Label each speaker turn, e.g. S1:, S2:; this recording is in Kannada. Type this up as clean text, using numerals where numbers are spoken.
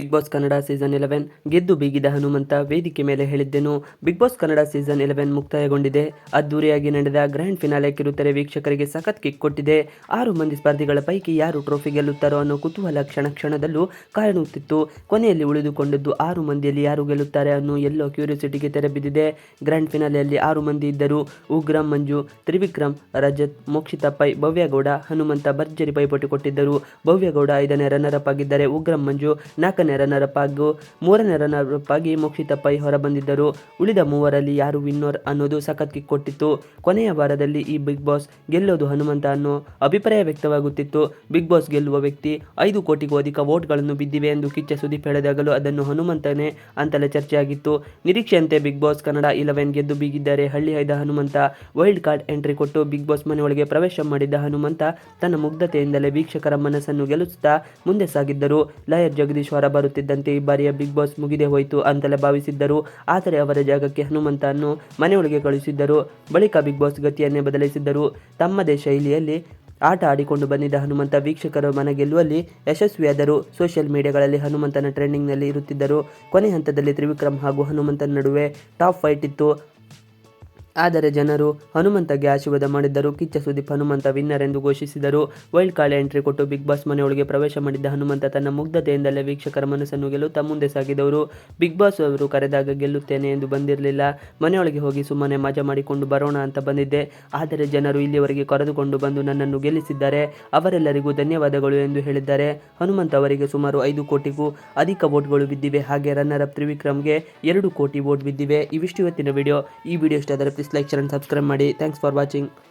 S1: ಬಿಗ್ ಬಾಸ್ ಕನ್ನಡ ಸೀಸನ್ 11 ಗೆದ್ದು ಬೀಗಿದ ಹನುಮಂತ ವೇದಿಕೆ ಮೇಲೆ ಹೇಳಿದ್ದೆನು. ಬಿಗ್ ಬಾಸ್ ಕನ್ನಡ ಸೀಸನ್ 11 ಮುಕ್ತಾಯಗೊಂಡಿದೆ. ಅದ್ದೂರಿಯಾಗಿ ನಡೆದ ಗ್ರ್ಯಾಂಡ್ ಫಿನಾಲೆ ಕಿರುತೆರೆ ವೀಕ್ಷಕರಿಗೆ ಸಖತ್ ಕಿಕ್ ಕೊಟ್ಟಿದೆ. 6 ಮಂದಿ ಸ್ಪರ್ಧಿಗಳ ಪೈಕಿ ಯಾರು ಟ್ರೋಫಿ ಗೆಲ್ಲುತ್ತಾರೋ ಅನ್ನೋ ಕುತೂಹಲ ಕ್ಷಣ ಕ್ಷಣದಲ್ಲೂ ಕಾಣುತ್ತಿತ್ತು. ಕೊನೆಯಲ್ಲಿ ಉಳಿದುಕೊಂಡದ್ದು 6 ಮಂದಿಯಲ್ಲಿ ಯಾರು ಗೆಲ್ಲುತ್ತಾರೆ ಅನ್ನೋ ಎಲ್ಲೋ ಕ್ಯೂರಿಯಾಸಿಟಿಗೆ ತೆರೆ ಬಿದ್ದಿದೆ. ಗ್ರ್ಯಾಂಡ್ ಫಿನಾಲೆಯಲ್ಲಿ 6 ಮಂದಿ ಇದ್ದರು. ಉಗ್ರಂ ಮಂಜು, ತ್ರಿವಿಕ್ರಮ್, ರಜತ್, ಮೋಕ್ಷಿತಾ ಪೈ, ಭವ್ಯಗೌಡ, ಹನುಮಂತ ಭರ್ಜರಿ ಪೈಪೋಟಿ ಕೊಟ್ಟಿದ್ದರು. ಭವ್ಯಗೌಡ 5ನೇ ರನ್ನರ್ ಅಪ್ ಆಗಿದ್ದರೆ ಉಗ್ರಂ ಮಂಜು 4ನೇ ರನ್ನರ್ ಅಪ್ ಹಾಗೂ 3ನೇ ರನ್ನರ್ ಅಪ್ ಆಗಿ ಮೋಕ್ಷಿತಾ ಪೈ ಹೊರಬಂದಿದ್ದರು. ಉಳಿದ ಮೂವರಲ್ಲಿ ಯಾರು ವಿನ್ನರ್ ಅನ್ನೋದು ಸಖತ್ ಕಿಕ್ ಕೊಟ್ಟಿತ್ತು. ಕೊನೆಯ ವಾರದಲ್ಲಿ ಈ ಬಿಗ್ ಬಾಸ್ ಗೆಲ್ಲೋದು ಹನುಮಂತ ಅನ್ನೋ ಅಭಿಪ್ರಾಯ ವ್ಯಕ್ತವಾಗುತ್ತಿತ್ತು. ಬಿಗ್ ಬಾಸ್ ಗೆಲ್ಲುವ ವ್ಯಕ್ತಿ 5 ಕೋಟಿಗೂ ಅಧಿಕ ವೋಟ್ಗಳನ್ನು ಬಿದ್ದಿವೆ ಎಂದು ಕಿಚ್ಚ ಸುದೀಪ್ ಹೇಳಿದಾಗಲೂ ಅದನ್ನು ಹನುಮಂತನೇ ಅಂತಲೇ ಚರ್ಚೆಯಾಗಿತ್ತು. ನಿರೀಕ್ಷೆಯಂತೆ ಬಿಗ್ ಬಾಸ್ ಕನ್ನಡ 11 ಗೆದ್ದು ಬೀಗಿದ್ದಾರೆ ಹಳ್ಳಿ ಹೈದ ಹನುಮಂತ. ವೈಲ್ಡ್ ಕಾರ್ಡ್ ಎಂಟ್ರಿ ಕೊಟ್ಟು ಬಿಗ್ ಬಾಸ್ ಮನೆಯೊಳಗೆ ಪ್ರವೇಶ ಮಾಡಿದ್ದ ಹನುಮಂತ ತನ್ನ ಮುಗ್ಧತೆಯಿಂದಲೇ ವೀಕ್ಷಕರ ಮನಸ್ಸನ್ನು ಗೆಲ್ಲಿಸುತ್ತಾ ಮುಂದೆ ಸಾಗಿದ್ದರು. ಲಾಯರ್ ಜಗದೀಶ್ ಹೊರ ಬರುತ್ತಿದ್ದಂತೆ ಈ ಬಾರಿಯ ಬಿಗ್ ಬಾಸ್ ಮುಗಿದೇ ಹೋಯಿತು ಅಂತಲೇ ಭಾವಿಸಿದ್ದರು. ಆದರೆ ಅವರ ಜಾಗಕ್ಕೆ ಹನುಮಂತನ್ನು ಮನೆಯೊಳಗೆ ಕಳುಹಿಸಿದ್ದರು. ಬಳಿಕ ಬಿಗ್ ಬಾಸ್ ಗತಿಯನ್ನೇ ಬದಲಿಸಿದ್ದರು. ತಮ್ಮದೇ ಶೈಲಿಯಲ್ಲಿ ಆಟ ಆಡಿಕೊಂಡು ಬಂದಿದ್ದ ಹನುಮಂತ ವೀಕ್ಷಕರ ಮನ ಗೆಲ್ಲುವಲ್ಲಿ ಯಶಸ್ವಿಯಾದರು. ಸೋಷಿಯಲ್ ಮೀಡಿಯಾಗಳಲ್ಲಿ ಹನುಮಂತನ ಟ್ರೆಂಡಿಂಗ್ನಲ್ಲಿ ಇರುತ್ತಿದ್ದರು. ಕೊನೆ ಹಂತದಲ್ಲಿ ತ್ರಿವಿಕ್ರಮ್ ಹಾಗೂ ಹನುಮಂತನ ನಡುವೆ ಟಾಪ್ ಫೈಟ್ ಇತ್ತು. ಆದರೆ ಜನರು ಹನುಮಂತಗೆ ಆಶೀರ್ವಾದ ಮಾಡಿದ್ದರು. ಕಿಚ್ಚ ಸುದೀಪ್ ಹನುಮಂತ ವಿನ್ನರ್ ಎಂದು ಘೋಷಿಸಿದರು. ವೈಲ್ಡ್ ಕಾರ್ಡ್ ಎಂಟ್ರಿ ಕೊಟ್ಟು ಬಿಗ್ ಬಾಸ್ ಮನೆಯೊಳಗೆ ಪ್ರವೇಶ ಮಾಡಿದ್ದ ಹನುಮಂತ ತನ್ನ ಮುಗ್ಧತೆಯಿಂದಲೇ ವೀಕ್ಷಕರ ಮನಸ್ಸನ್ನು ಗೆಲ್ಲುತ್ತಾ ಮುಂದೆ ಸಾಗಿದವರು. ಬಿಗ್ ಬಾಸ್ ಅವರು ಕರೆದಾಗ ಗೆಲ್ಲುತ್ತೇನೆ ಎಂದು ಬಂದಿರಲಿಲ್ಲ. ಮನೆಯೊಳಗೆ ಹೋಗಿ ಸುಮ್ಮನೆ ಮಜಾ ಮಾಡಿಕೊಂಡು ಬರೋಣ ಅಂತ ಬಂದಿದ್ದೆ. ಆದರೆ ಜನರು ಇಲ್ಲಿಯವರೆಗೆ ಕರೆದುಕೊಂಡು ಬಂದು ನನ್ನನ್ನು ಗೆಲ್ಲಿಸಿದ್ದಾರೆ. ಅವರೆಲ್ಲರಿಗೂ ಧನ್ಯವಾದಗಳು ಎಂದು ಹೇಳಿದ್ದಾರೆ. ಹನುಮಂತ ಅವರಿಗೆ ಸುಮಾರು 5 ಕೋಟಿಗೂ ಅಧಿಕ ವೋಟ್ಗಳು ಬಿದ್ದಿವೆ. ಹಾಗೆ ರನ್ನರ್ ಅಪ್ ತ್ರಿವಿಕ್ರಮ್ಗೆ 2 ಕೋಟಿ ವೋಟ್ ಬಿದ್ದಿವೆ. ಇವಿಷ್ಟು ಇವತ್ತಿನ ವಿಡಿಯೋ. ಈ ವಿಡಿಯೋ ಇಷ್ಟ ಆದರೆ please like, share and subscribe ಮಾಡಿ. Thanks for watching.